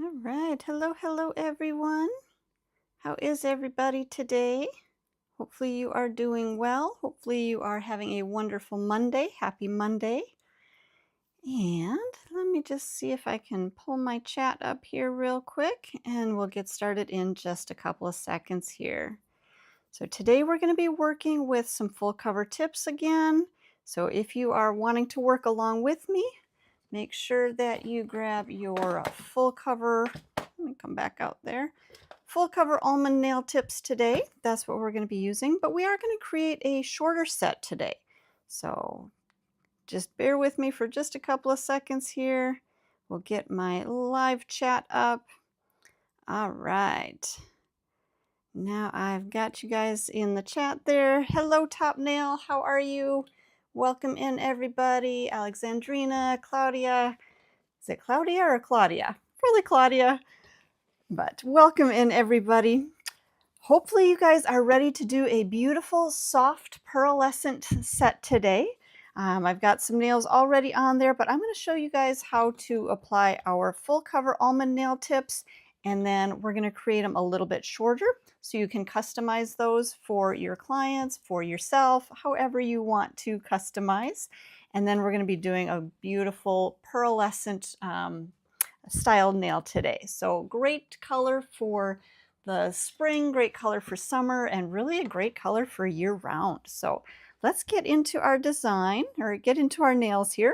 All right. Hello, everyone. How is everybody today? Hopefully you are doing well. Hopefully you are having a wonderful Monday. Happy Monday. And let me just see if I can pull my chat up here real quick, and we'll get started in just a couple of seconds here. So today we're going to be working with some full cover tips again. So if you are wanting to work along with me, make sure that you grab your full cover. Let me come back out there. Full cover almond nail tips today. That's what we're going to be using, but we are going to create a shorter set today. So just bear with me for just a couple of seconds here. We'll get my live chat up. All right. Now I've got you guys in the chat there. Hello, Top Nail. How are you? Welcome in, everybody. Alexandrina, Claudia. Is it Claudia or Claudia? Probably Claudia. But welcome in, everybody. Hopefully you guys are ready to do a beautiful, soft, pearlescent set today. I've got some nails already on there, but I'm going to show you guys how to apply our full cover almond nail tips, and then we're going to create them a little bit shorter so you can customize those for your clients, for yourself, however you want to customize. And then we're going to be doing a beautiful pearlescent style nail today. So great color for the spring, great color for summer, and really a great color for year round. So let's get into our design, or get into our nails here.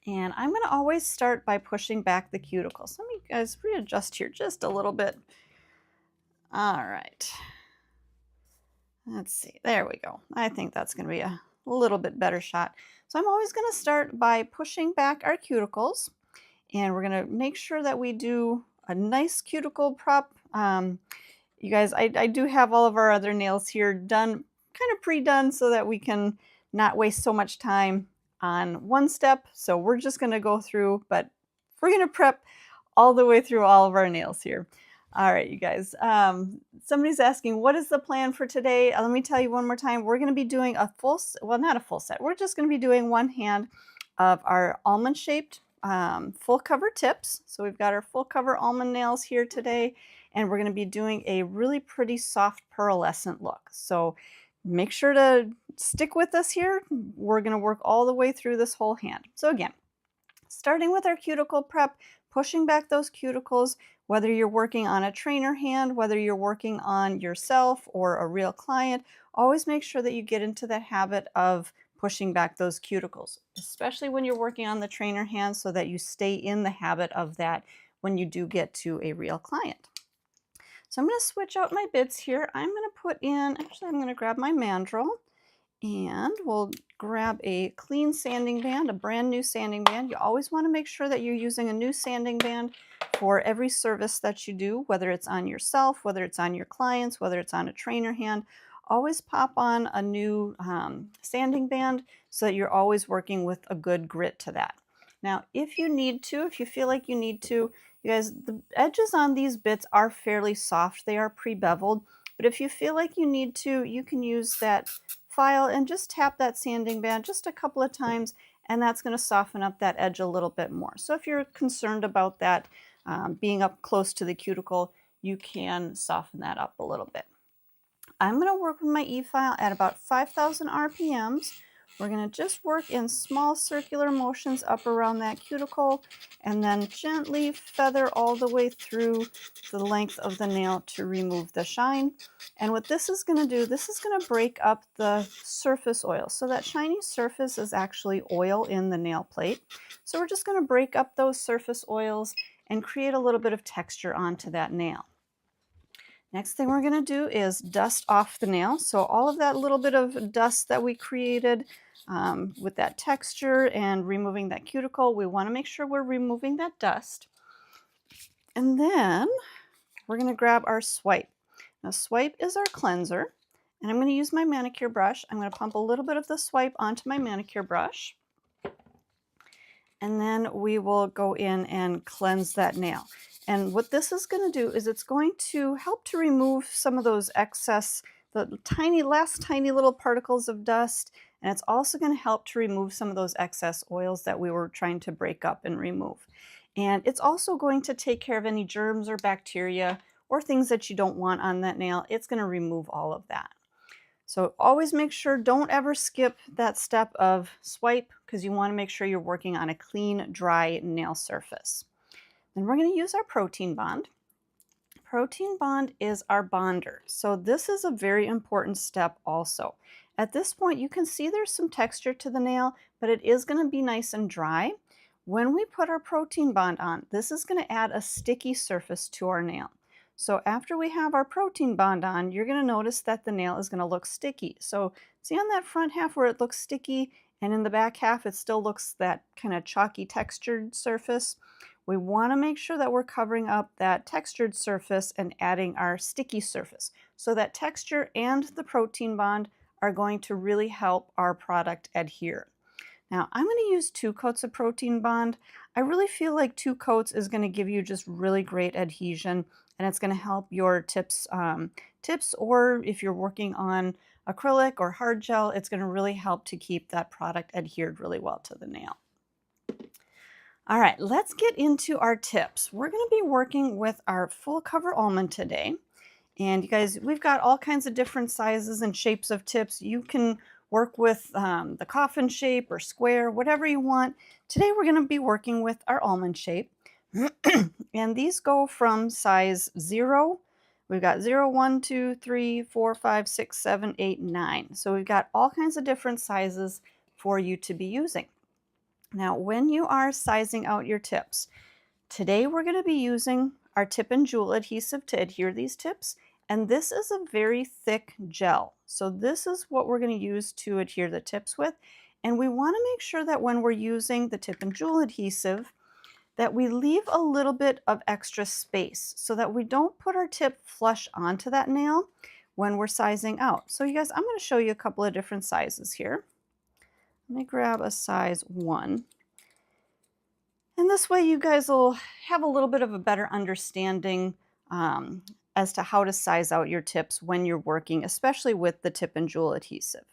And I'm going to always start by pushing back the cuticles. Let me guys readjust here just a little bit. All right. Let's see. There we go. I think that's going to be a little bit better shot. So I'm always going to start by pushing back our cuticles. And we're going to make sure that we do a nice cuticle prep. You guys, I do have all of our other nails here done, kind of pre-done, so that we can not waste so much time on one step. So we're just going to go through, but we're going to prep all the way through all of our nails here. All right, you guys. Somebody's asking, what is the plan for today? Let me tell you one more time. We're going to be doing a full, well, not a full set. We're just going to be doing one hand of our almond-shaped full cover tips. So we've got our full cover almond nails here today, and we're going to be doing a really pretty soft pearlescent look. So make sure to stick with us here. We're going to work all the way through this whole hand. So again, starting with our cuticle prep, pushing back those cuticles, whether you're working on a trainer hand, whether you're working on yourself or a real client, always make sure that you get into that habit of pushing back those cuticles, especially when you're working on the trainer hand, so that you stay in the habit of that when you do get to a real client. So I'm going to switch out my bits here. I'm going to put in, actually I'm going to grab my Mandrel, and we'll grab a clean sanding band, a brand new sanding band. You always want to make sure that you're using a new sanding band for every service that you do, whether it's on yourself, whether it's on your clients, whether it's on a trainer hand. Always pop on a new sanding band so that you're always working with a good grit to that. Now, if you need to, if you feel like you need to, you guys, the edges on these bits are fairly soft. They are pre-beveled, but if you feel like you need to, you can use that file and just tap that sanding band just a couple of times, and that's going to soften up that edge a little bit more. So if you're concerned about that being up close to the cuticle, you can soften that up a little bit. I'm going to work with my E-file at about 5,000 RPMs. We're going to just work in small circular motions up around that cuticle, and then gently feather all the way through the length of the nail to remove the shine. And what this is going to do, this is going to break up the surface oil. So that shiny surface is actually oil in the nail plate. So we're just going to break up those surface oils and create a little bit of texture onto that nail. Next thing we're going to do is dust off the nail. So all of that little bit of dust that we created with that texture and removing that cuticle, we want to make sure we're removing that dust. And then we're going to grab our swipe. Now, swipe is our cleanser, and I'm going to use my manicure brush. I'm going to pump a little bit of the swipe onto my manicure brush, and then we will go in and cleanse that nail. And what this is going to do is it's going to help to remove some of those excess, the last tiny little particles of dust, and it's also going to help to remove some of those excess oils that we were trying to break up and remove. And it's also going to take care of any germs or bacteria or things that you don't want on that nail. It's going to remove all of that. So always make sure, don't ever skip that step of swipe, because you want to make sure you're working on a clean, dry nail surface. Then we're going to use our protein bond. Protein bond is our bonder. So this is a very important step also. At this point, you can see there's some texture to the nail, but it is going to be nice and dry. When we put our protein bond on, this is going to add a sticky surface to our nail. So after we have our protein bond on, you're going to notice that the nail is going to look sticky. So see on that front half where it looks sticky, and in the back half it still looks that kind of chalky textured surface. We want to make sure that we're covering up that textured surface and adding our sticky surface. So that texture and the protein bond are going to really help our product adhere. Now I'm going to use 2 coats of protein bond. I really feel like 2 coats is going to give you just really great adhesion, and it's going to help your tips, or if you're working on acrylic or hard gel, it's going to really help to keep that product adhered really well to the nail. All right, let's get into our tips. We're going to be working with our full cover almond today. And you guys, we've got all kinds of different sizes and shapes of tips. You can work with the coffin shape or square, whatever you want. Today we're going to be working with our almond shape. And these go from size 0. We've got 0, 1, 2, 3, 4, 5, 6, 7, 8, 9. So we've got all kinds of different sizes for you to be using. Now, when you are sizing out your tips, today we're going to be using our tip and jewel adhesive to adhere these tips. And this is a very thick gel. So this is what we're going to use to adhere the tips with. And we want to make sure that when we're using the tip and jewel adhesive, that we leave a little bit of extra space so that we don't put our tip flush onto that nail when we're sizing out. So you guys, I'm going to show you a couple of different sizes here. Let me grab a size 1. And this way you guys will have a little bit of a better understanding as to how to size out your tips when you're working, especially with the tip and jewel adhesive.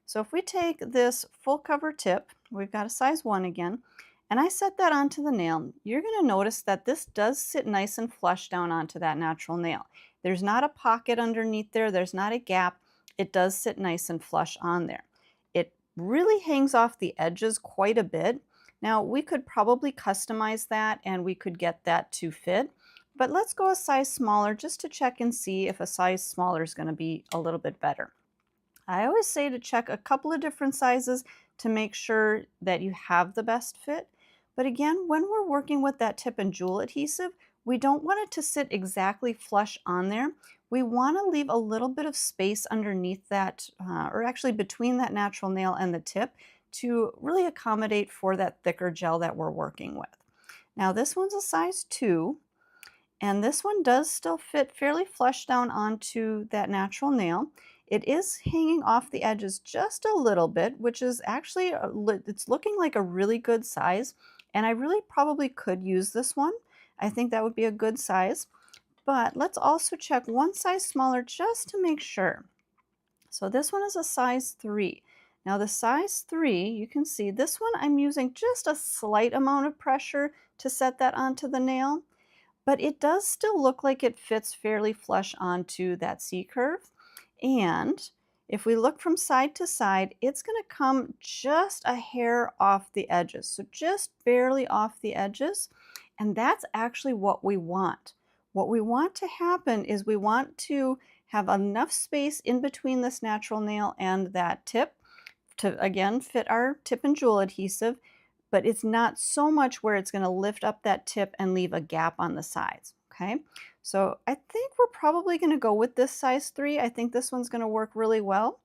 So if we take this full cover tip, we've got a size 1 again, and I set that onto the nail, you're going to notice that this does sit nice and flush down onto that natural nail. There's not a pocket underneath there, there's not a gap. It does sit nice and flush on there. It really hangs off the edges quite a bit. Now we could probably customize that and we could get that to fit, but let's go a size smaller just to check and see if a size smaller is going to be a little bit better. I always say to check a couple of different sizes to make sure that you have the best fit. But again, when we're working with that tip and jewel adhesive, we don't want it to sit exactly flush on there. We want to leave a little bit of space underneath that, or actually between that natural nail and the tip, to really accommodate for that thicker gel that we're working with. Now this one's a size 2, and this one does still fit fairly flush down onto that natural nail. It is hanging off the edges just a little bit, which is actually, it's looking like a really good size, and I really probably could use this one. I think that would be a good size, but let's also check one size smaller just to make sure. So this one is a size 3. Now the size 3, you can see this one I'm using just a slight amount of pressure to set that onto the nail, but it does still look like it fits fairly flush onto that C-curve. And if we look from side to side, it's going to come just a hair off the edges, so just barely off the edges. And that's actually what we want. What we want to happen is we want to have enough space in between this natural nail and that tip to, again, fit our tip and jewel adhesive, but it's not so much where it's going to lift up that tip and leave a gap on the sides. Okay, so I think we're probably going to go with this size 3. I think this one's going to work really well.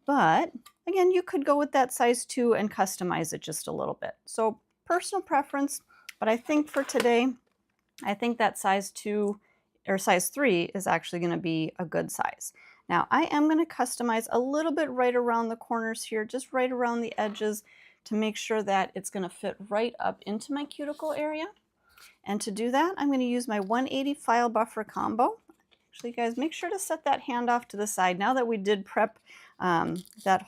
But again, you could go with that size 2 and customize it just a little bit. So personal preference, but I think for today, I think that size 2 or size 3 is actually going to be a good size. Now I am going to customize a little bit right around the corners here, just right around the edges, to make sure that it's going to fit right up into my cuticle area. And to do that, I'm going to use my 180 file buffer combo. Actually, guys, make sure to set that hand off to the side. Now that we did prep that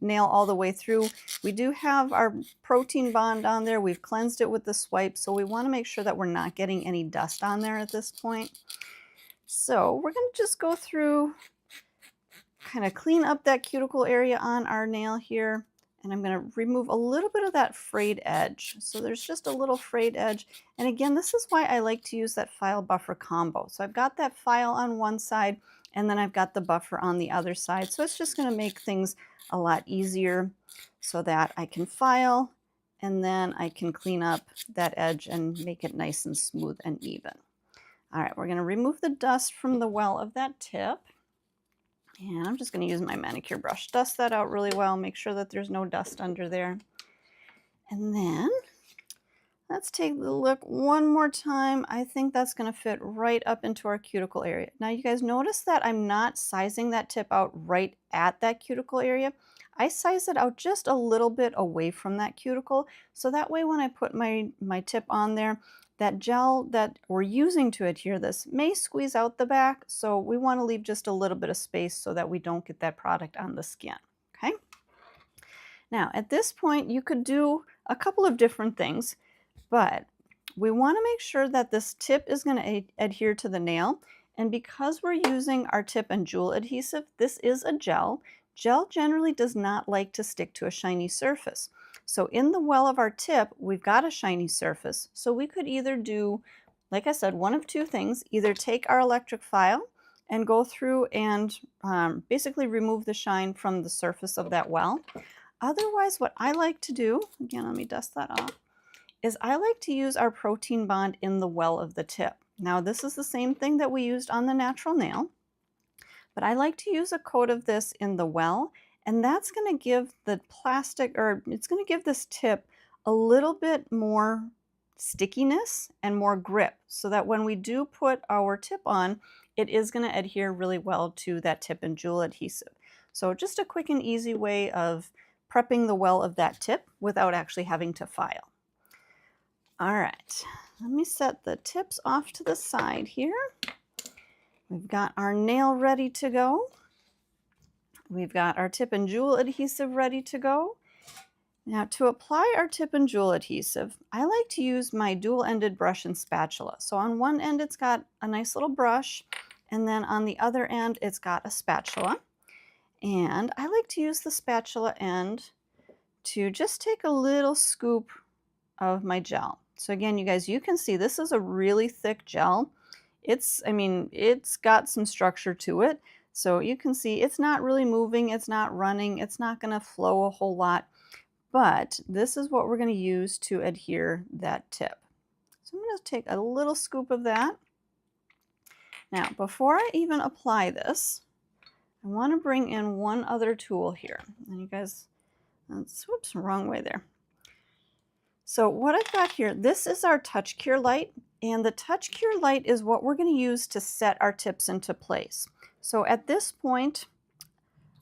nail all the way through, we do have our protein bond on there. We've cleansed it with the swipe, so we want to make sure that we're not getting any dust on there at this point. So we're going to just go through, kind of clean up that cuticle area on our nail here. And I'm going to remove a little bit of that frayed edge. So there's just a little frayed edge. And again, this is why I like to use that file buffer combo. So I've got that file on one side, and then I've got the buffer on the other side. So it's just going to make things a lot easier so that I can file, and then I can clean up that edge and make it nice and smooth and even. All right, we're going to remove the dust from the well of that tip. And I'm just going to use my manicure brush. Dust that out really well. Make sure that there's no dust under there. And then let's take a look one more time. I think that's going to fit right up into our cuticle area. Now you guys notice that I'm not sizing that tip out right at that cuticle area. I size it out just a little bit away from that cuticle. So that way when I put my tip on there, that gel that we're using to adhere this may squeeze out the back, so we want to leave just a little bit of space so that we don't get that product on the skin, okay? Now, at this point, you could do a couple of different things, but we want to make sure that this tip is going to adhere to the nail, and because we're using our tip and jewel adhesive, this is a gel. Gel generally does not like to stick to a shiny surface. So in the well of our tip, we've got a shiny surface. So we could either do, like I said, one of two things. Either take our electric file and go through and basically remove the shine from the surface of that well. Otherwise, what I like to do, again, let me dust that off, is I like to use our protein bond in the well of the tip. Now, this is the same thing that we used on the natural nail, but I like to use a coat of this in the well. And that's going to give the plastic, or it's going to give this tip a little bit more stickiness and more grip so that when we do put our tip on, it is going to adhere really well to that tip and jewel adhesive. So just a quick and easy way of prepping the well of that tip without actually having to file. All right, let me set the tips off to the side here. We've got our nail ready to go. We've got our tip and jewel adhesive ready to go. Now to apply our tip and jewel adhesive, I like to use my dual-ended brush and spatula. So on one end it's got a nice little brush, and then on the other end it's got a spatula. And I like to use the spatula end to just take a little scoop of my gel. So again, you guys, you can see this is a really thick gel. It's got some structure to it. So you can see it's not really moving, it's not running, it's not going to flow a whole lot, but this is what we're going to use to adhere that tip. So I'm going to take a little scoop of that. Now, before I even apply this, I want to bring in one other tool here. And you guys, whoops, wrong way there. So what I've got here, this is our Touch Cure light, and the Touch Cure light is what we're going to use to set our tips into place. So at this point,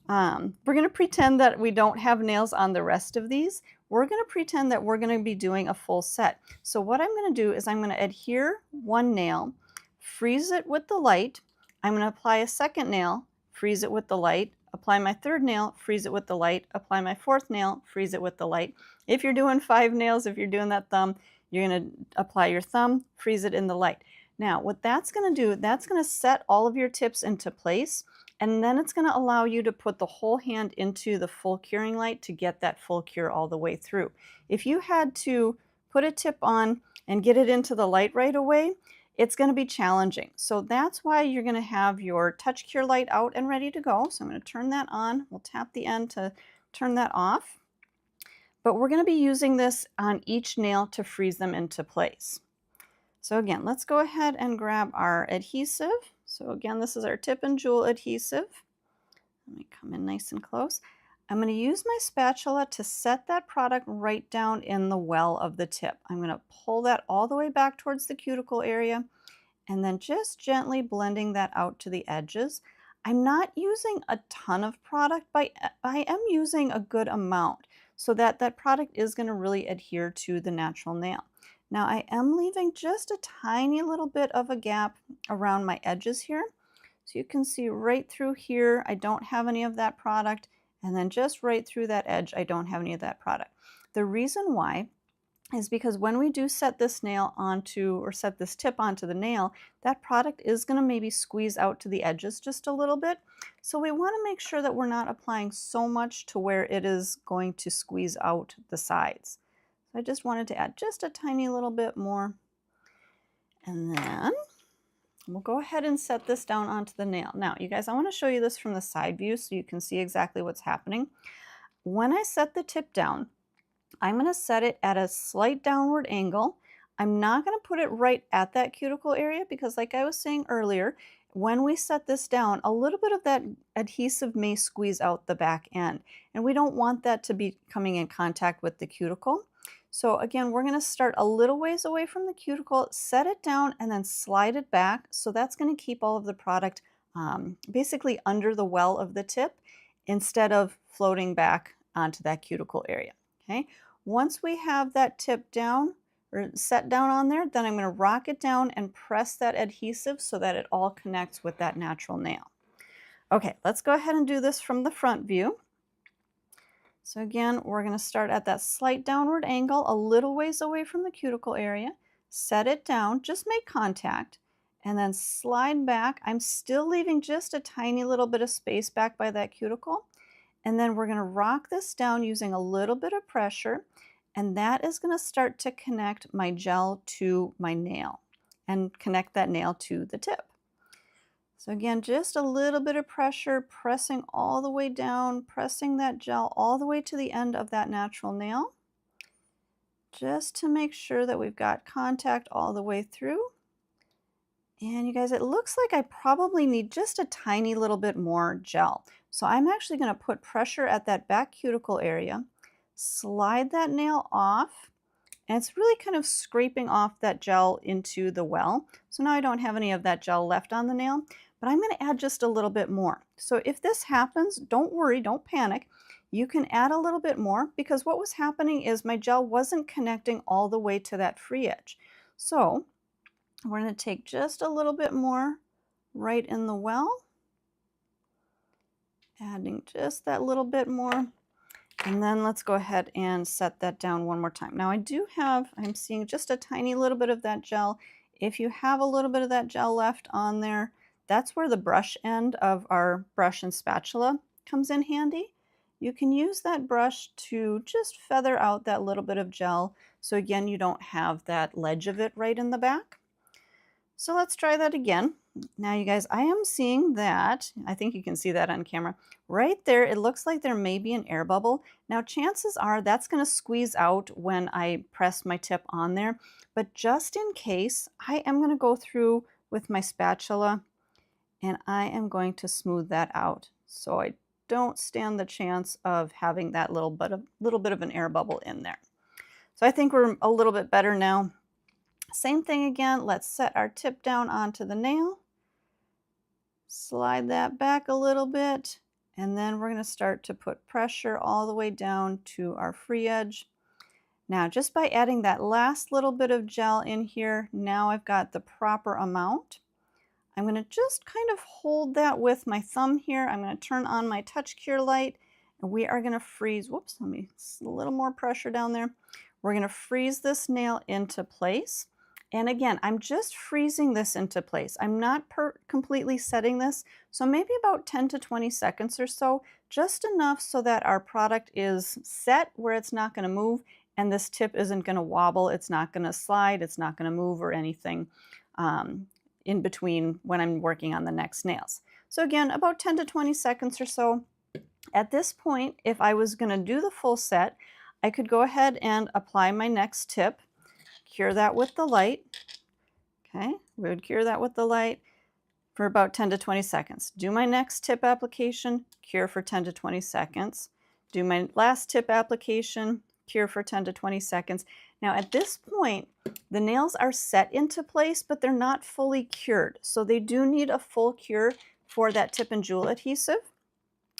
we're going to pretend that we don't have nails on the rest of these. We're going to pretend that we're going to be doing a full set. So what I'm going to do is I'm going to adhere one nail, freeze it with the light. I'm going to apply a second nail, freeze it with the light, apply my third nail, freeze it with the light, apply my fourth nail, freeze it with the light. If you're doing 5 nails, if you're doing that thumb, you're going to apply your thumb, freeze it in the light. Now, what that's going to do, that's going to set all of your tips into place, and then it's going to allow you to put the whole hand into the full curing light to get that full cure all the way through. If you had to put a tip on and get it into the light right away, it's going to be challenging. So that's why you're going to have your Touch Cure light out and ready to go. So I'm going to turn that on. We'll tap the end to turn that off. But we're going to be using this on each nail to freeze them into place. So again, let's go ahead and grab our adhesive. So again, this is our tip and jewel adhesive. Let me come in nice and close. I'm going to use my spatula to set that product right down in the well of the tip. I'm going to pull that all the way back towards the cuticle area and then just gently blending that out to the edges. I'm not using a ton of product, but I am using a good amount so that that product is going to really adhere to the natural nail. Now I am leaving just a tiny little bit of a gap around my edges here. So you can see right through here, I don't have any of that product. And then just right through that edge, I don't have any of that product. The reason why is because when we do set this nail onto, or set this tip onto the nail, that product is going to maybe squeeze out to the edges just a little bit. So we want to make sure that we're not applying so much to where it is going to squeeze out the sides. So I just wanted to add just a tiny little bit more. And then we'll go ahead and set this down onto the nail. Now, you guys, I want to show you this from the side view so you can see exactly what's happening. When I set the tip down, I'm going to set it at a slight downward angle. I'm not going to put it right at that cuticle area because, like I was saying earlier, when we set this down, a little bit of that adhesive may squeeze out the back end, and we don't want that to be coming in contact with the cuticle. So again, we're going to start a little ways away from the cuticle, set it down, and then slide it back. So that's going to keep all of the product basically under the well of the tip instead of floating back onto that cuticle area. Okay. Once we have that tip down or set down on there, then I'm going to rock it down and press that adhesive so that it all connects with that natural nail. Okay, let's go ahead and do this from the front view. So again, we're going to start at that slight downward angle, a little ways away from the cuticle area, set it down, just make contact, and then slide back. I'm still leaving just a tiny little bit of space back by that cuticle. And then we're going to rock this down using a little bit of pressure, and that is going to start to connect my gel to my nail and connect that nail to the tip. So again, just a little bit of pressure, pressing all the way down, pressing that gel all the way to the end of that natural nail, just to make sure that we've got contact all the way through. And you guys, it looks like I probably need just a tiny little bit more gel. So I'm actually going to put pressure at that back cuticle area, slide that nail off, and it's really kind of scraping off that gel into the well. So now I don't have any of that gel left on the nail, but I'm going to add just a little bit more. So if this happens, don't worry, don't panic. You can add a little bit more because what was happening is my gel wasn't connecting all the way to that free edge. So we're going to take just a little bit more right in the well, adding just that little bit more. And then let's go ahead and set that down one more time. Now I'm seeing just a tiny little bit of that gel. If you have a little bit of that gel left on there, that's where the brush end of our brush and spatula comes in handy. You can use that brush to just feather out that little bit of gel. So again, you don't have that ledge of it right in the back. So let's try that again. Now you guys, I am seeing that, I think you can see that on camera, right there, it looks like there may be an air bubble. Now chances are that's going to squeeze out when I press my tip on there, but just in case, I am going to go through with my spatula and I am going to smooth that out so I don't stand the chance of having that little bit of an air bubble in there. So I think we're a little bit better now. Same thing again, let's set our tip down onto the nail. Slide that back a little bit, and then we're going to start to put pressure all the way down to our free edge. Now, just by adding that last little bit of gel in here, now I've got the proper amount. I'm going to just kind of hold that with my thumb here. I'm going to turn on my touch cure light, and we are going to freeze, whoops, let me, a little more pressure down there. We're going to freeze this nail into place. And again, I'm just freezing this into place. I'm not completely setting this, so maybe about 10 to 20 seconds or so, just enough so that our product is set where it's not going to move and this tip isn't going to wobble, it's not going to slide, it's not going to move or anything in between when I'm working on the next nails. So again, about 10 to 20 seconds or so. At this point, if I was going to do the full set, I could go ahead and apply my next tip. Cure that with the light. Okay, we would cure that with the light for about 10 to 20 seconds. Do my next tip application, cure for 10 to 20 seconds. Do my last tip application, cure for 10 to 20 seconds. Now at this point, the nails are set into place, but they're not fully cured. So they do need a full cure for that tip and jewel adhesive.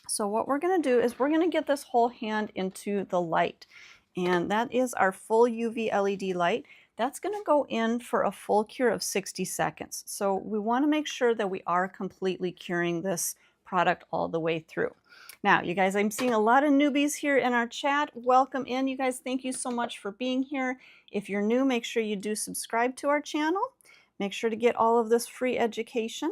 So what we're going to do is we're going to get this whole hand into the light. And that is our full UV LED light. that's going to go in for a full cure of 60 seconds. So we want to make sure that we are completely curing this product all the way through. Now, you guys, I'm seeing a lot of newbies here in our chat. Welcome in, you guys. Thank you so much for being here. If you're new, make sure you do subscribe to our channel. Make sure to get all of this free education.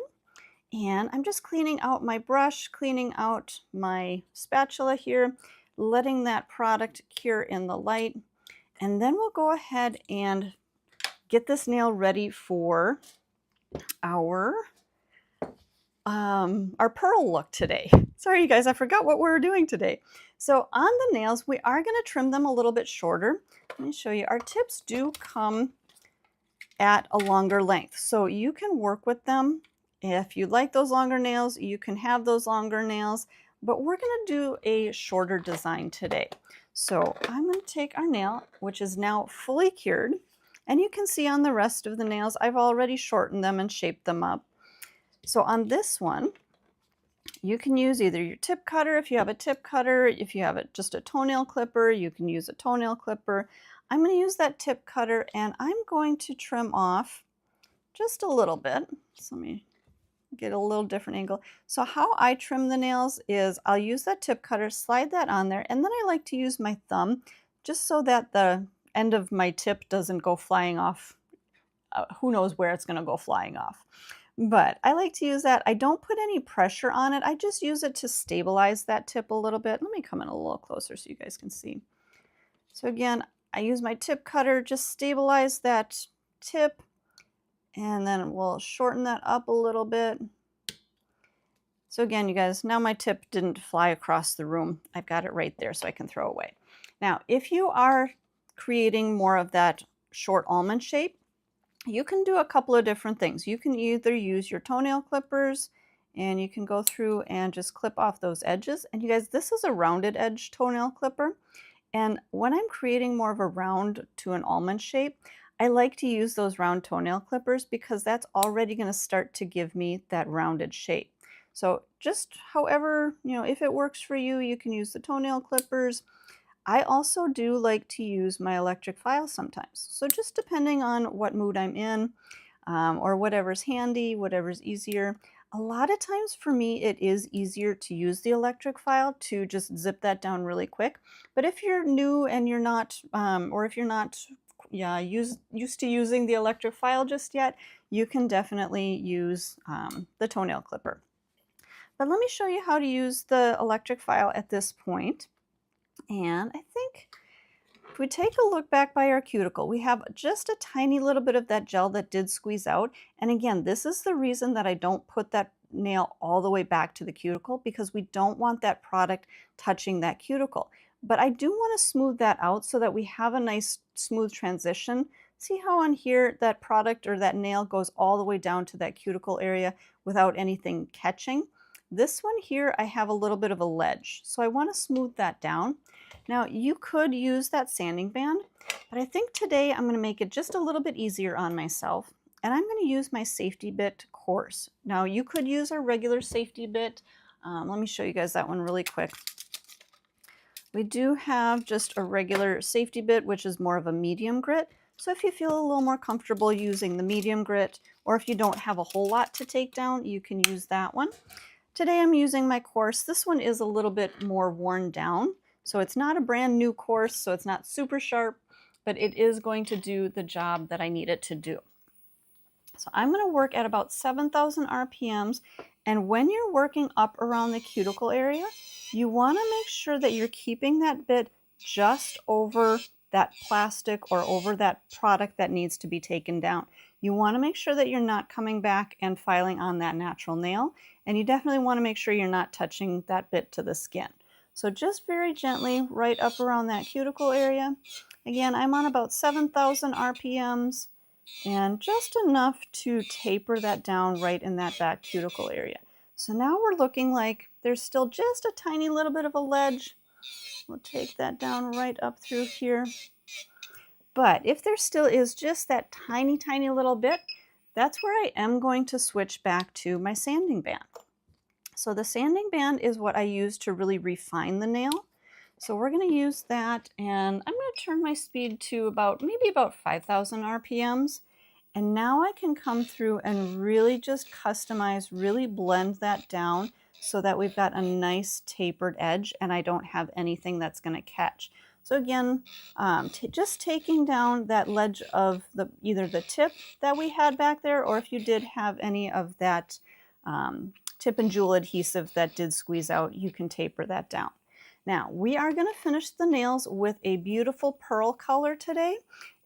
And I'm just cleaning out my brush, cleaning out my spatula here, letting that product cure in the light. And then we'll go ahead and get this nail ready for our pearl look today. Sorry, you guys, I forgot what we were doing today. So on the nails, we are going to trim them a little bit shorter. Let me show you. Our tips do come at a longer length, so you can work with them. If you like those longer nails, you can have those longer nails, but we're going to do a shorter design today. So I'm going to take our nail, which is now fully cured, and you can see on the rest of the nails, I've already shortened them and shaped them up. So on this one, you can use either your tip cutter if you have a tip cutter. If you have just a toenail clipper, you can use a toenail clipper. I'm going to use that tip cutter, and I'm going to trim off just a little bit. So let me get a little different angle. So how I trim the nails is I'll use that tip cutter, slide that on there, and then I like to use my thumb just so that the end of my tip doesn't go flying off. Who knows where it's going to go flying off. But I like to use that. I don't put any pressure on it. I just use it to stabilize that tip a little bit. Let me come in a little closer so you guys can see. So again, I use my tip cutter, just stabilize that tip, and then we'll shorten that up a little bit. So again, you guys, now my tip didn't fly across the room. I've got it right there so I can throw away. Now, if you are creating more of that short almond shape, you can do a couple of different things. You can either use your toenail clippers, and you can go through and just clip off those edges. And you guys, this is a rounded edge toenail clipper. And when I'm creating more of a round to an almond shape, I like to use those round toenail clippers because that's already going to start to give me that rounded shape. So just however, if it works for you, you can use the toenail clippers. I also do like to use my electric file sometimes. So just depending on what mood I'm in, or whatever's handy, whatever's easier. A lot of times for me, it is easier to use the electric file to just zip that down really quick. But if you're new and you're not, or if you're not used to using the electric file just yet, you can definitely use the toenail clipper. But let me show you how to use the electric file at this point. And I think if we take a look back by our cuticle, we have just a tiny little bit of that gel that did squeeze out. And again, this is the reason that I don't put that nail all the way back to the cuticle, because we don't want that product touching that cuticle. But I do want to smooth that out so that we have a nice smooth transition. See how on here that product or that nail goes all the way down to that cuticle area without anything catching? This one here, I have a little bit of a ledge, so I want to smooth that down. Now, you could use that sanding band, but I think today I'm going to make it just a little bit easier on myself, and I'm going to use my safety bit Coarse. Now, you could use a regular safety bit. Let me show you guys that one really quick. We do have just a regular safety bit, which is more of a medium grit. So if you feel a little more comfortable using the medium grit, or if you don't have a whole lot to take down, you can use that one. Today I'm using my Coarse. This one is a little bit more worn down. So it's not a brand new Coarse, so it's not super sharp, but it is going to do the job that I need it to do. So I'm going to work at about 7,000 RPMs. And when you're working up around the cuticle area, you want to make sure that you're keeping that bit just over that plastic or over that product that needs to be taken down. You want to make sure that you're not coming back and filing on that natural nail. And you definitely want to make sure you're not touching that bit to the skin. So just very gently right up around that cuticle area. Again, I'm on about 7,000 RPMs and just enough to taper that down right in that back cuticle area. So now we're looking like there's still just a tiny little bit of a ledge. We'll take that down right up through here. But if there still is just that tiny, tiny little bit, that's where I am going to switch back to my sanding band. So the sanding band is what I use to really refine the nail. So we're going to use that, and I'm going to to turn my speed to maybe about 5,000 RPMs. And now I can come through and really just customize, really blend that down so that we've got a nice tapered edge and I don't have anything that's going to catch. So again, just taking down that ledge of either the tip that we had back there, or if you did have any of that tip and jewel adhesive that did squeeze out, you can taper that down. Now, we are going to finish the nails with a beautiful pearl color today,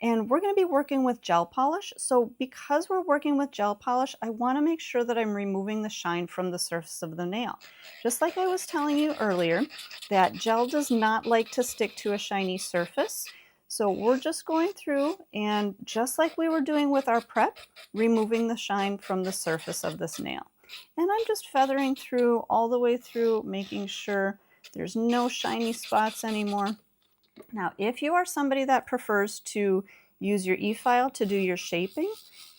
and we're going to be working with gel polish. So because we're working with gel polish, I want to make sure that I'm removing the shine from the surface of the nail. Just like I was telling you earlier, that gel does not like to stick to a shiny surface. So we're just going through and just like we were doing with our prep, removing the shine from the surface of this nail. And I'm just feathering through all the way through, making sure there's no shiny spots anymore. Now, if you are somebody that prefers to use your e-file to do your shaping,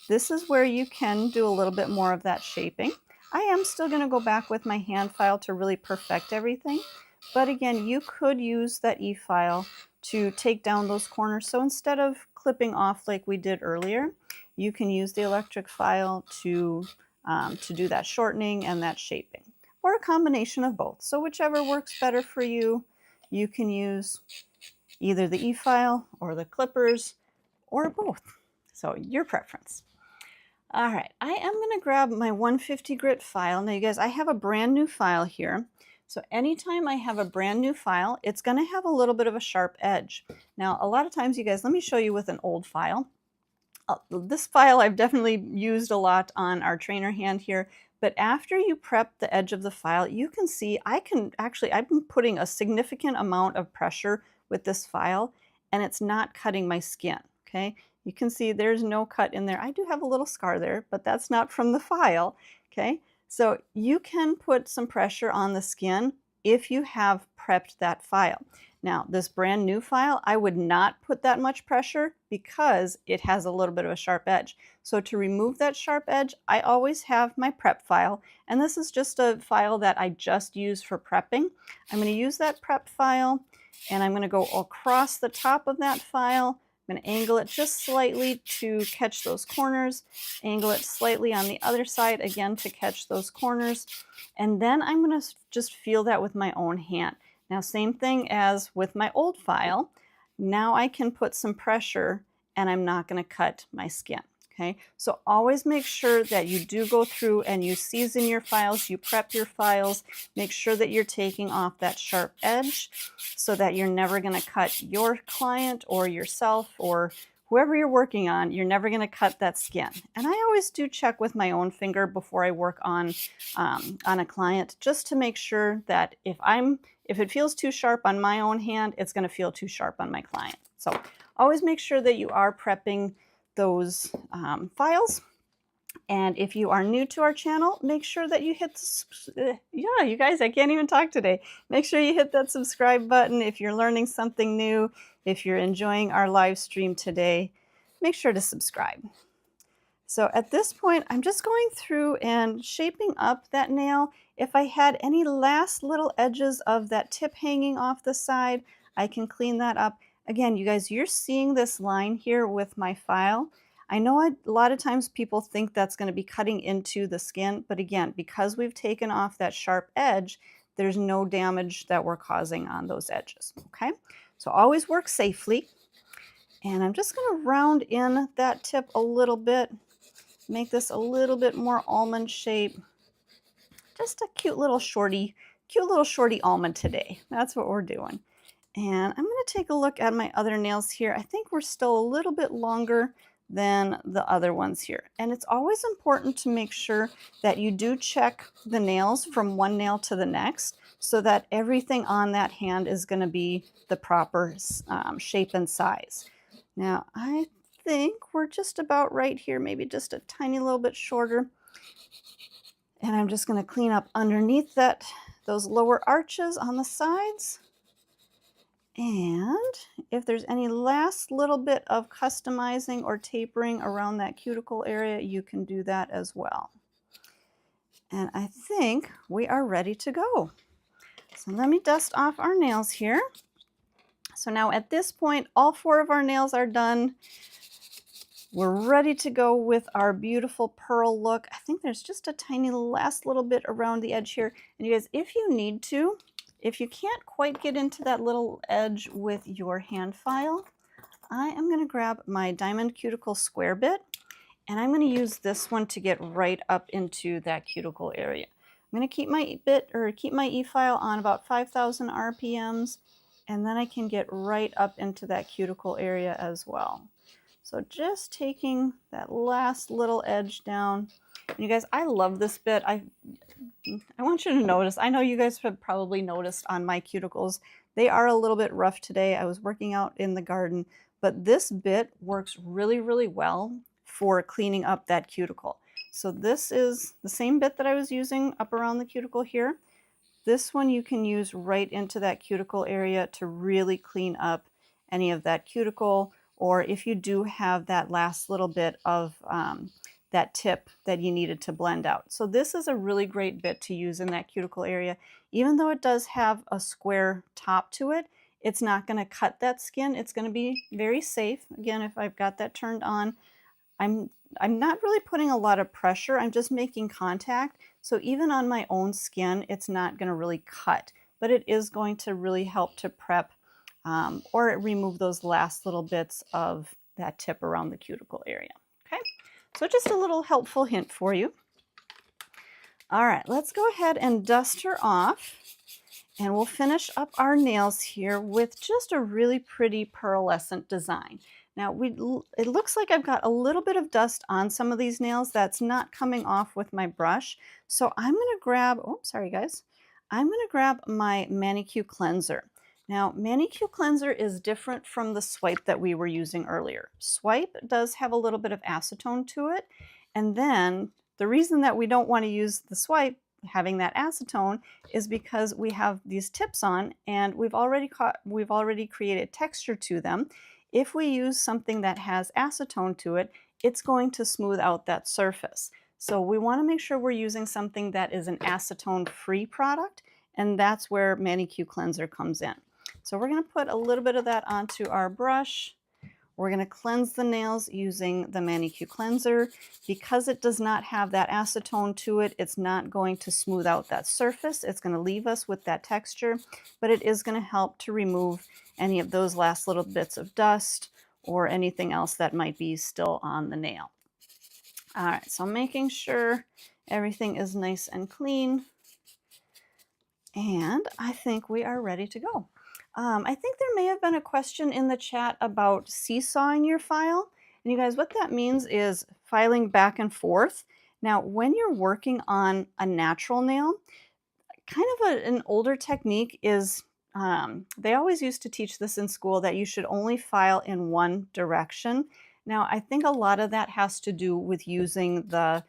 this is where you can do a little bit more of that shaping. I am still going to go back with my hand file to really perfect everything. But again, you could use that e-file to take down those corners. So instead of clipping off like we did earlier, you can use the electric file to do that shortening and that shaping, or a combination of both. So whichever works better for you, you can use either the e-file or the clippers or both. So your preference. All right, I am going to grab my 150 grit file. Now you guys, I have a brand new file here. So anytime I have a brand new file, it's going to have a little bit of a sharp edge. Now a lot of times, you guys, let me show you with an old file. This file I've definitely used a lot on our trainer hand here, but after you prep the edge of the file, you can see I've been putting a significant amount of pressure with this file and it's not cutting my skin, okay? You can see there's no cut in there. I do have a little scar there, but that's not from the file, okay? So you can put some pressure on the skin if you have prepped that file. Now, this brand new file, I would not put that much pressure because it has a little bit of a sharp edge. So to remove that sharp edge, I always have my prep file. And this is just a file that I just use for prepping. I'm going to use that prep file and I'm going to go across the top of that file. I'm going to angle it just slightly to catch those corners, angle it slightly on the other side again to catch those corners. And then I'm going to just feel that with my own hand. Now, same thing as with my old file. Now I can put some pressure and I'm not going to cut my skin. Okay, so always make sure that you do go through and you season your files, you prep your files, make sure that you're taking off that sharp edge so that you're never going to cut your client or yourself or whoever you're working on, you're never going to cut that skin. And I always do check with my own finger before I work on a client, just to make sure that if it feels too sharp on my own hand, it's going to feel too sharp on my client. So always make sure that you are prepping those files. And if you are new to our channel, make sure that you hit, yeah, you guys, I can't even talk today. Make sure you hit that subscribe button if you're learning something new. If you're enjoying our live stream today, make sure to subscribe. So at this point, I'm just going through and shaping up that nail. If I had any last little edges of that tip hanging off the side, I can clean that up. Again, you guys, you're seeing this line here with my file. I know a lot of times people think that's going to be cutting into the skin, but again, because we've taken off that sharp edge, there's no damage that we're causing on those edges, okay? So always work safely. And I'm just going to round in that tip a little bit, make this a little bit more almond shape. Just a cute little shorty almond today. That's what we're doing. And I'm going to take a look at my other nails here. I think we're still a little bit longer than the other ones here. And it's always important to make sure that you do check the nails from one nail to the next so that everything on that hand is going to be the proper shape and size. Now, I think we're just about right here, maybe just a tiny little bit shorter. And I'm just going to clean up underneath those lower arches on the sides. And if there's any last little bit of customizing or tapering around that cuticle area, you can do that as well. And I think we are ready to go. So let me dust off our nails here. So now at this point, all 4 of our nails are done. We're ready to go with our beautiful pearl look. I think there's just a tiny last little bit around the edge here. And you guys, if you need to, if you can't quite get into that little edge with your hand file, I am going to grab my diamond cuticle square bit, and I'm going to use this one to get right up into that cuticle area. I'm going to keep my keep my e-file on about 5,000 RPMs, and then I can get right up into that cuticle area as well. So just taking that last little edge down. And you guys, I love this bit. I want you to notice, I know you guys have probably noticed on my cuticles, they are a little bit rough today. I was working out in the garden, but this bit works really, really well for cleaning up that cuticle. So this is the same bit that I was using up around the cuticle here. This one you can use right into that cuticle area to really clean up any of that cuticle, or if you do have that last little bit of that tip that you needed to blend out. So this is a really great bit to use in that cuticle area. Even though it does have a square top to it, it's not going to cut that skin. It's going to be very safe. Again, if I've got that turned on, I'm not really putting a lot of pressure. I'm just making contact. So even on my own skin, it's not going to really cut, but it is going to really help to prep or remove those last little bits of that tip around the cuticle area. Okay, so just a little helpful hint for you. All right, let's go ahead and dust her off, and we'll finish up our nails here with just a really pretty pearlescent design. Now, it looks like I've got a little bit of dust on some of these nails that's not coming off with my brush. So I'm going to grab, oh, sorry guys. I'm going to grab my ManiQ Cleanser. Now, ManiQ Cleanser is different from the Swipe that we were using earlier. Swipe does have a little bit of acetone to it. And then the reason that we don't want to use the Swipe having that acetone is because we have these tips on and we've already created texture to them. If we use something that has acetone to it, it's going to smooth out that surface. So we want to make sure we're using something that is an acetone-free product, and that's where ManiQ Cleanser comes in. So we're going to put a little bit of that onto our brush. We're going to cleanse the nails using the ManiQ Cleanser. Because it does not have that acetone to it, it's not going to smooth out that surface. It's going to leave us with that texture, but it is going to help to remove any of those last little bits of dust or anything else that might be still on the nail. All right, so making sure everything is nice and clean. And I think we are ready to go. I think there may have been a question in the chat about seesawing your file. And you guys, what that means is filing back and forth. Now, when you're working on a natural nail, kind of an older technique is, they always used to teach this in school, that you should only file in one direction. Now, I think a lot of that has to do with using the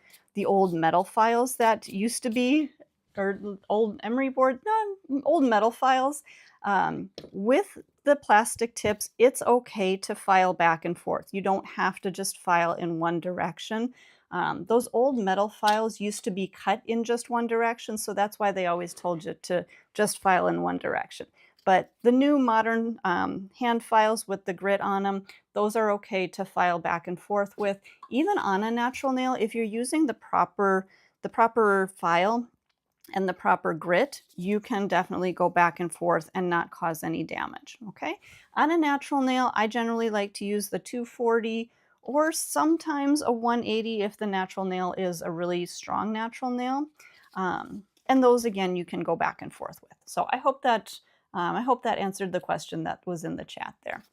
old metal files that used to be, or old emery board, no, old metal files. With the plastic tips, it's okay to file back and forth. You don't have to just file in one direction. Those old metal files used to be cut in just one direction, so that's why they always told you to just file in one direction. But the new modern hand files with the grit on them, those are okay to file back and forth with. Even on a natural nail, if you're using the proper file and the proper grit, you can definitely go back and forth and not cause any damage, okay? On a natural nail, I generally like to use the 240 or sometimes a 180 if the natural nail is a really strong natural nail. And those, again, you can go back and forth with. So I hope that answered the question that was in the chat there.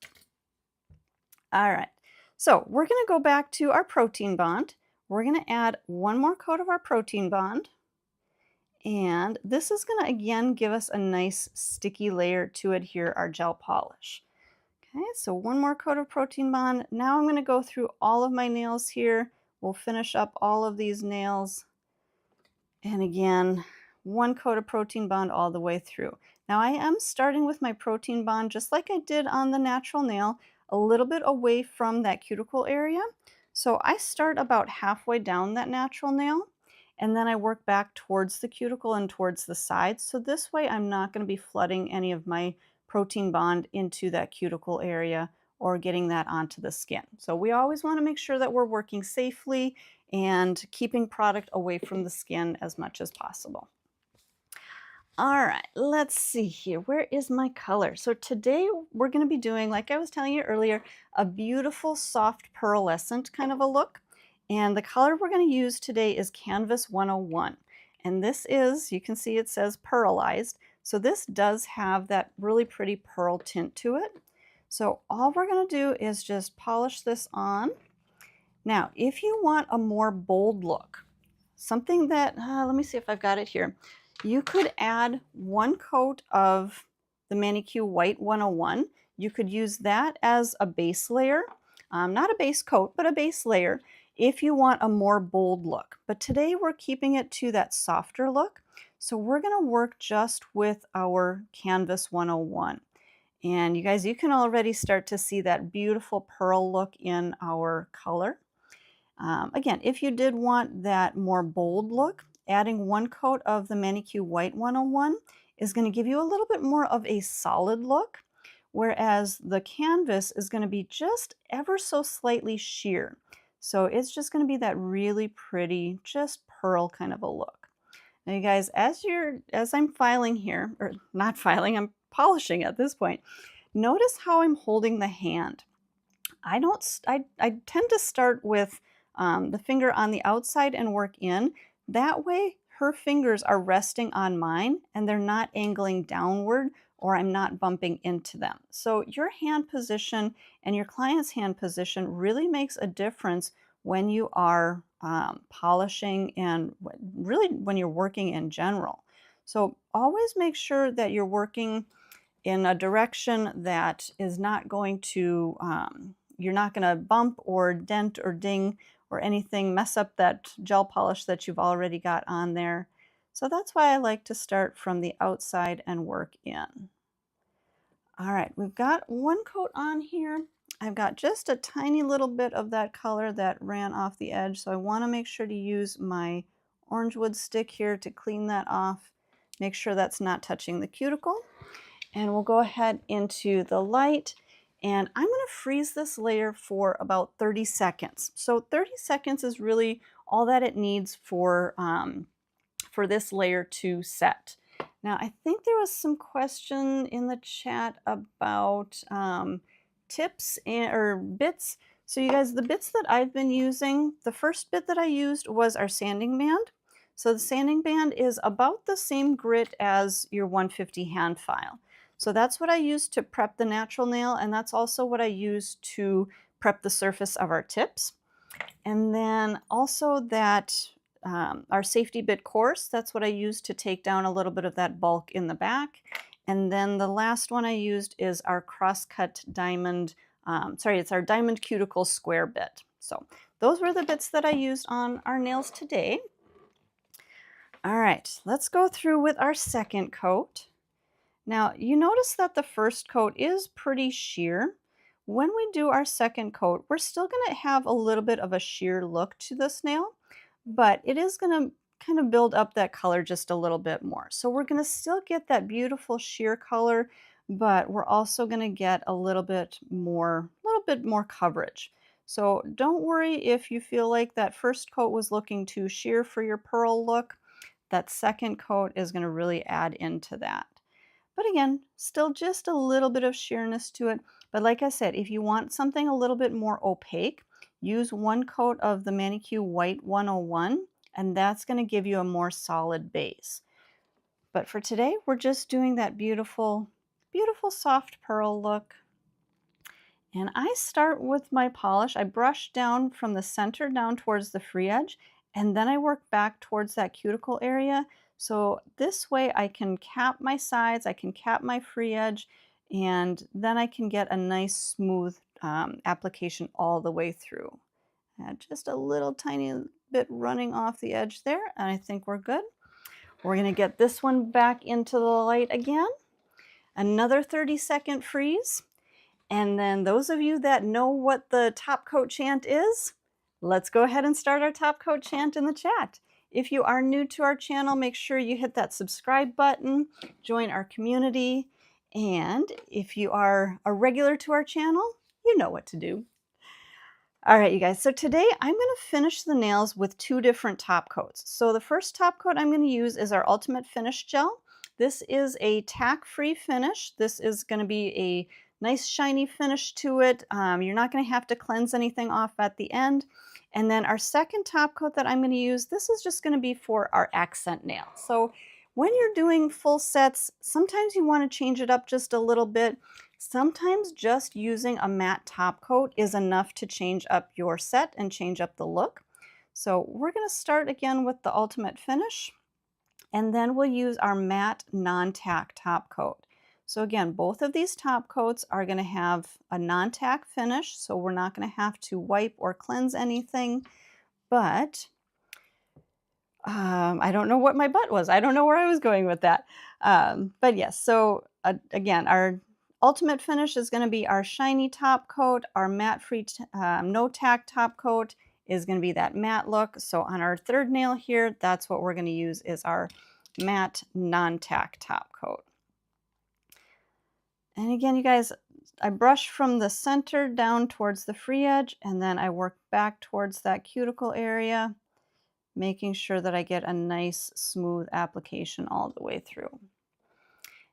All right, so we're gonna go back to our protein bond. We're gonna add one more coat of our protein bond. And this is going to, again, give us a nice sticky layer to adhere our gel polish. Okay, so one more coat of protein bond. Now I'm going to go through all of my nails here. We'll finish up all of these nails. And again, one coat of protein bond all the way through. Now I am starting with my protein bond, just like I did on the natural nail, a little bit away from that cuticle area. So I start about halfway down that natural nail, and then I work back towards the cuticle and towards the sides. So this way I'm not going to be flooding any of my protein bond into that cuticle area or getting that onto the skin. So we always want to make sure that we're working safely and keeping product away from the skin as much as possible. All right, let's see here. Where is my color? So today we're going to be doing, like I was telling you earlier, a beautiful soft pearlescent kind of a look. And the color we're going to use today is Canvas 101. And this is, you can see it says pearlized. So this does have that really pretty pearl tint to it. So all we're going to do is just polish this on. Now, if you want a more bold look, something that, let me see if I've got it here. You could add 1 coat of the ManiQ White 101. You could use that as a base layer, not a base coat, but a base layer if you want a more bold look. But today we're keeping it to that softer look. So we're going to work just with our Canvas 101. And you guys, you can already start to see that beautiful pearl look in our color. Again, if you did want that more bold look, adding 1 coat of the ManiQ White 101 is going to give you a little bit more of a solid look, whereas the canvas is going to be just ever so slightly sheer. So it's just going to be that really pretty, just pearl kind of a look. Now you guys, as I'm filing here, or not filing, I'm polishing at this point, notice how I'm holding the hand. I tend to start with the finger on the outside and work in. That way her fingers are resting on mine and they're not angling downward or I'm not bumping into them. So your hand position and your client's hand position really makes a difference when you are polishing and really when you're working in general. So always make sure that you're working in a direction that is not going to, you're not going to bump or dent or ding or anything, mess up that gel polish that you've already got on there. So that's why I like to start from the outside and work in. All right, we've got 1 coat on here. I've got just a tiny little bit of that color that ran off the edge, so I want to make sure to use my orange wood stick here to clean that off. Make sure that's not touching the cuticle. And we'll go ahead into the light. And I'm going to freeze this layer for about 30 seconds. So 30 seconds is really all that it needs for this layer to set. Now, I think there was some question in the chat about tips or bits. So you guys, the bits that I've been using, the first bit that I used was our sanding band. So the sanding band is about the same grit as your 150 hand file. So that's what I use to prep the natural nail, and that's also what I use to prep the surface of our tips. And then also that our safety bit coarse, that's what I use to take down a little bit of that bulk in the back. And then the last one I used is our crosscut diamond, it's our diamond cuticle square bit. So those were the bits that I used on our nails today. All right, let's go through with our second coat. Now, you notice that the first coat is pretty sheer. When we do our second coat, we're still going to have a little bit of a sheer look to this nail, but it is going to kind of build up that color just a little bit more. So we're going to still get that beautiful sheer color, but we're also going to get a little bit more coverage. So don't worry if you feel like that first coat was looking too sheer for your pearl look. That second coat is going to really add into that. But again, still just a little bit of sheerness to it. But like I said, if you want something a little bit more opaque, use 1 coat of the ManiQ White 101, and that's going to give you a more solid base. But for today, we're just doing that beautiful, beautiful soft pearl look. And I start with my polish. I brush down from the center down towards the free edge, and then I work back towards that cuticle area. So this way I can cap my sides, I can cap my free edge, and then I can get a nice smooth application all the way through. And just a little tiny bit running off the edge there, and I think we're good. We're going to get this one back into the light again. Another 30-second freeze. And then those of you that know what the top coat chant is, let's go ahead and start our top coat chant in the chat. If you are new to our channel, make sure you hit that subscribe button, join our community, And if you are a regular to our channel, you know what to do. All right, you guys, so today I'm going to finish the nails with 2 different top coats. So the first top coat I'm going to use is our Ultimate Finish Gel. This is a tack-free finish. This is going to be a nice shiny finish to it. You're not going to have to cleanse anything off at the end. And then our second top coat that I'm going to use, this is just going to be for our accent nail. So when you're doing full sets, sometimes you want to change it up just a little bit. Sometimes just using a matte top coat is enough to change up your set and change up the look. So we're going to start again with the Ultimate Finish, and then we'll use our matte non-tack top coat. So again, both of these top coats are going to have a non-tack finish, so we're not going to have to wipe or cleanse anything, but I don't know what my butt was. I don't know where I was going with that. But yes, so again, our Ultimate Finish is going to be our shiny top coat. Our matte-free no tack top coat is going to be that matte look. So on our third nail here, that's what we're going to use is our matte non-tack top coat. And again, you guys, I brush from the center down towards the free edge, and then I work back towards that cuticle area, making sure that I get a nice smooth application all the way through.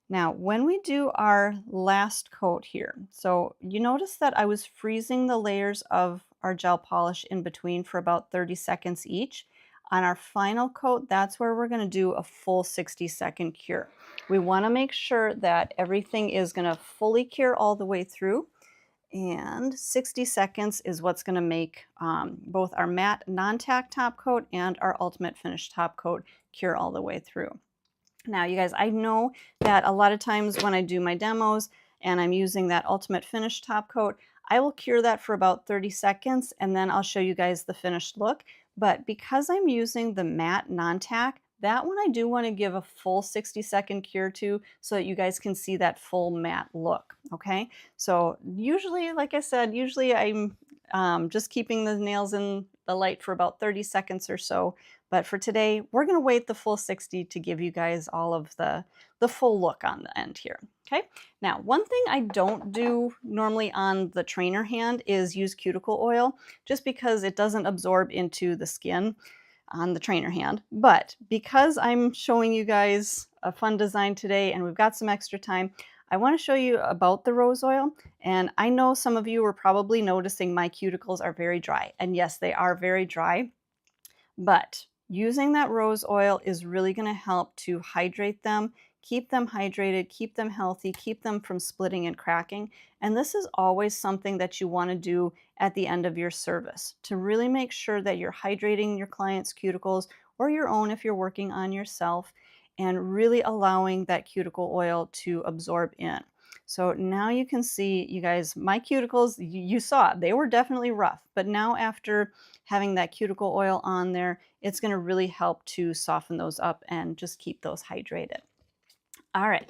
Now, when we do our last coat here, so you notice that I was freezing the layers of our gel polish in between for about 30 seconds each. On our final coat, that's where we're going to do a full 60-second cure. We want to make sure that everything is going to fully cure all the way through. And 60 seconds is what's going to make both our matte non-tack top coat and our Ultimate Finish top coat cure all the way through. Now, you guys, I know that a lot of times when I do my demos and I'm using that Ultimate Finish top coat, I will cure that for about 30 seconds and then I'll show you guys the finished look. But because I'm using the matte non-tack, that one I do want to give a full 60-second cure to so that you guys can see that full matte look, okay? So usually, like I said, usually I'm just keeping the nails in the light for about 30 seconds or so. But for today, we're going to wait the full 60 to give you guys all of the full look on the end here. Okay. Now, one thing I don't do normally on the trainer hand is use cuticle oil, just because it doesn't absorb into the skin on the trainer hand. But because I'm showing you guys a fun design today and we've got some extra time, I want to show you about the rose oil. And I know some of you are probably noticing my cuticles are very dry. And yes, they are very dry. But using that rose oil is really going to help to hydrate them, keep them hydrated, keep them healthy, keep them from splitting and cracking. And this is always something that you want to do at the end of your service to really make sure that you're hydrating your client's cuticles or your own if you're working on yourself, and really allowing that cuticle oil to absorb in. So now you can see, you guys, my cuticles, you saw they were definitely rough, but now after having that cuticle oil on there, it's going to really help to soften those up and just keep those hydrated. All right,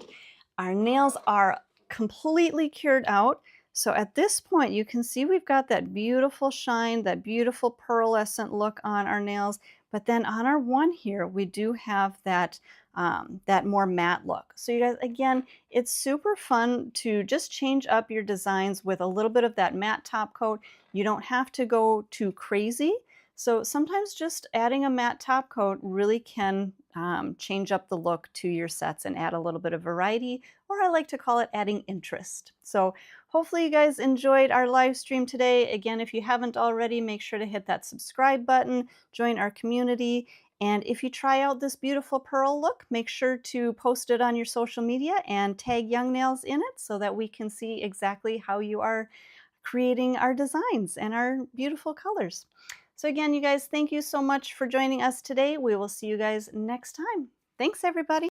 our nails are completely cured out. So at this point, you can see we've got that beautiful shine, that beautiful pearlescent look on our nails. But then on our one here, we do have that that more matte look. So you guys, again, it's super fun to just change up your designs with a little bit of that matte top coat. You don't have to go too crazy. So sometimes just adding a matte top coat really can change up the look to your sets and add a little bit of variety, or I like to call it adding interest. So hopefully you guys enjoyed our live stream today. Again, if you haven't already, make sure to hit that subscribe button, join our community. And if you try out this beautiful pearl look, make sure to post it on your social media and tag Young Nails in it so that we can see exactly how you are creating our designs and our beautiful colors. So again, you guys, thank you so much for joining us today. We will see you guys next time. Thanks, everybody.